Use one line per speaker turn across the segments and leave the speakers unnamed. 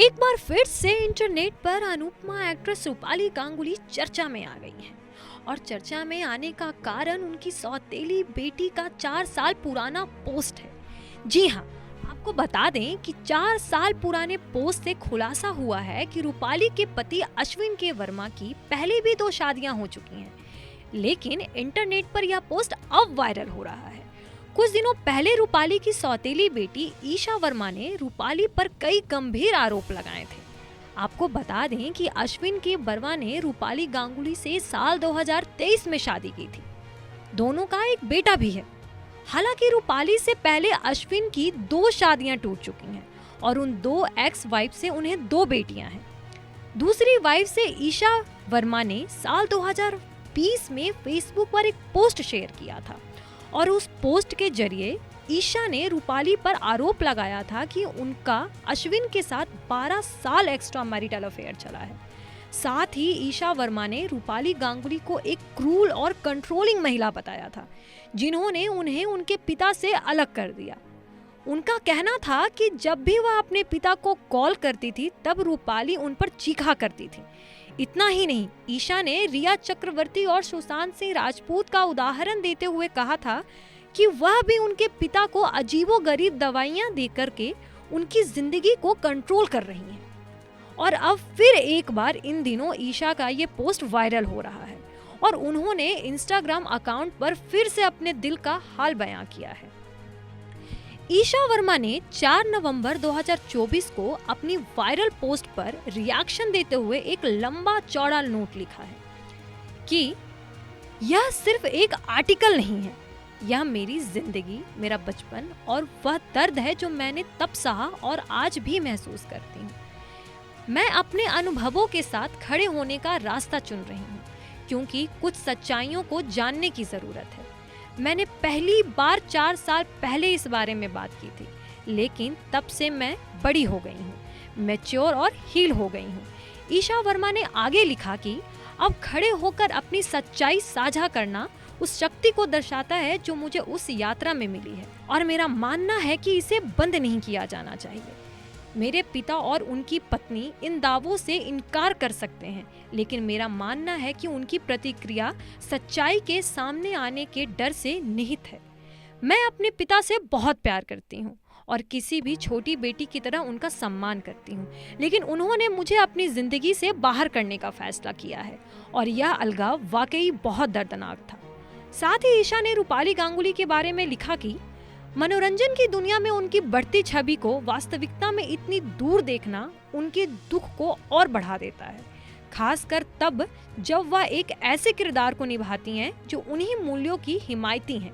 एक बार फिर से इंटरनेट पर अनुपमा एक्ट्रेस रूपाली गांगुली चर्चा में आ गई हैं। और चर्चा में आने का कारण उनकी सौतेली बेटी का 4 साल पुराना पोस्ट है। जी हाँ, आपको बता दें कि 4 साल पुराने पोस्ट से खुलासा हुआ है कि रूपाली के पति अश्विन के वर्मा की पहले भी 2 शादियां हो चुकी हैं। लेकिन इंटरनेट पर यह पोस्ट अब वायरल हो रहा है। कुछ दिनों पहले रूपाली की सौतेली बेटी ईशा वर्मा ने रूपाली पर कई गंभीर आरोप लगाए थे। आपको बता दें कि अश्विन के वर्मा ने रूपाली गांगुली से साल 2023 में शादी की थी। दोनों का एक बेटा भी है। हालांकि रूपाली से पहले अश्विन की 2 शादियां टूट चुकी हैं और उन 2 एक्स वाइफ से उन्हें 2 बेटियां हैं। दूसरी वाइफ से ईशा वर्मा ने साल 2020 में फेसबुक पर एक पोस्ट शेयर किया था और उस पोस्ट के जरिए ईशा ने रूपाली पर आरोप लगाया था कि उनका अश्विन के साथ 12 साल एक्स्ट्रा मैरिटल अफेयर चला है। साथ ही ईशा वर्मा ने रूपाली गांगुली को एक क्रूल और कंट्रोलिंग महिला बताया था, जिन्होंने उन्हें उनके पिता से अलग कर दिया। उनका कहना था कि जब भी वह अपने पिता को कॉल करती थी तब रूपाली उन पर चीखा करती थी। इतना ही नहीं, ईशा ने रिया चक्रवर्ती और सुशांत सिंह राजपूत का उदाहरण देते हुए कहा था कि वह भी उनके पिता को अजीबोगरीब दवाइयां देकर के उनकी जिंदगी को कंट्रोल कर रही हैं। और अब फिर एक बार इन दिनों ईशा का ये पोस्ट वायरल हो रहा है और उन्होंने इंस्टाग्राम अकाउंट पर फिर से अपने दिल का हाल बयां किया है। ईशा वर्मा ने 4 नवंबर 2024 को अपनी वायरल पोस्ट पर रिएक्शन देते हुए एक लंबा चौड़ा नोट लिखा है कि यह सिर्फ एक आर्टिकल नहीं है, यह मेरी जिंदगी, मेरा बचपन और वह दर्द है जो मैंने तब सहा और आज भी महसूस करती हूँ। मैं अपने अनुभवों के साथ खड़े होने का रास्ता चुन रही हूँ क्योंकि कुछ सच्चाइयों को जानने की जरूरत है। मैंने पहली बार 4 साल पहले इस बारे में बात की थी, लेकिन तब से मैं बड़ी हो गई हूँ, मैच्योर और हील हो गई हूँ। ईशा वर्मा ने आगे लिखा कि अब खड़े होकर अपनी सच्चाई साझा करना उस शक्ति को दर्शाता है जो मुझे उस यात्रा में मिली है और मेरा मानना है कि इसे बंद नहीं किया जाना चाहिए। मेरे पिता और उनकी पत्नी इन दावों से इनकार कर सकते हैं, लेकिन मेरा मानना है कि उनकी प्रतिक्रिया सच्चाई के सामने आने के डर से निहित है। मैं अपने पिता से बहुत प्यार करती हूँ और किसी भी छोटी बेटी की तरह उनका सम्मान करती हूँ, लेकिन उन्होंने मुझे अपनी जिंदगी से बाहर करने का फैसला किया है और यह अलगाव वाकई बहुत दर्दनाक था। साथ ही ईशा ने रूपाली गांगुली के बारे में लिखा कि मनोरंजन की दुनिया में उनकी बढ़ती छवि को वास्तविकता में इतनी दूर देखना उनके दुख को और बढ़ा देता है, खासकर तब जब वह एक ऐसे किरदार को निभाती हैं जो उन्हीं मूल्यों की हिमायती हैं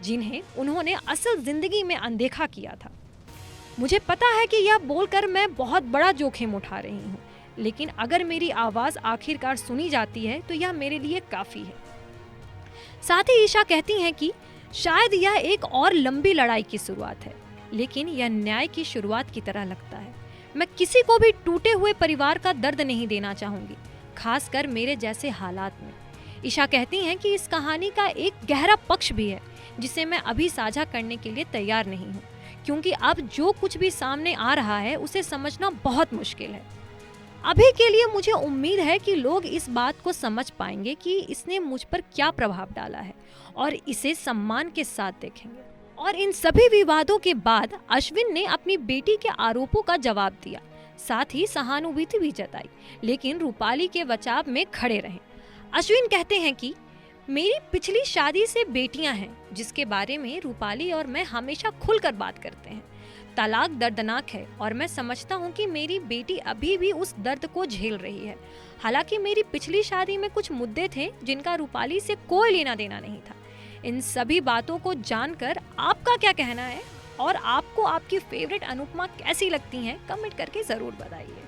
जिन्हें उन्होंने असल जिंदगी में अनदेखा किया था। मुझे पता है कि यह बोलकर मैं बहुत बड़ा जोखिम उठा रही हूँ, लेकिन अगर मेरी आवाज आखिरकार सुनी जाती है तो यह मेरे लिए काफी है। साथ ही ईशा कहती हैं कि शायद यह एक और लंबी लड़ाई की शुरुआत है, लेकिन यह न्याय की शुरुआत की तरह लगता है। मैं किसी को भी टूटे हुए परिवार का दर्द नहीं देना चाहूंगी, खासकर मेरे जैसे हालात में। ईशा कहती हैं कि इस कहानी का एक गहरा पक्ष भी है जिसे मैं अभी साझा करने के लिए तैयार नहीं हूँ, क्योंकि अब जो कुछ भी सामने आ रहा है उसे समझना बहुत मुश्किल है। अभी के लिए मुझे उम्मीद है कि लोग इस बात को समझ पाएंगे कि इसने मुझ पर क्या प्रभाव डाला है और इसे सम्मान के साथ देखेंगे। और इन सभी विवादों के बाद अश्विन ने अपनी बेटी के आरोपों का जवाब दिया, साथ ही सहानुभूति भी जताई, लेकिन रूपाली के बचाव में खड़े रहे। अश्विन कहते हैं कि मेरी पिछली शादी से बेटियां हैं जिसके बारे में रूपाली और मैं हमेशा खुलकर बात करते हैं। तलाक दर्दनाक है और मैं समझता हूँ कि मेरी बेटी अभी भी उस दर्द को झेल रही है। हालांकि मेरी पिछली शादी में कुछ मुद्दे थे जिनका रूपाली से कोई लेना देना नहीं था। इन सभी बातों को जानकर आपका क्या कहना है और आपको आपकी फेवरेट अनुपमा कैसी लगती हैं, कमेंट करके जरूर बताइए।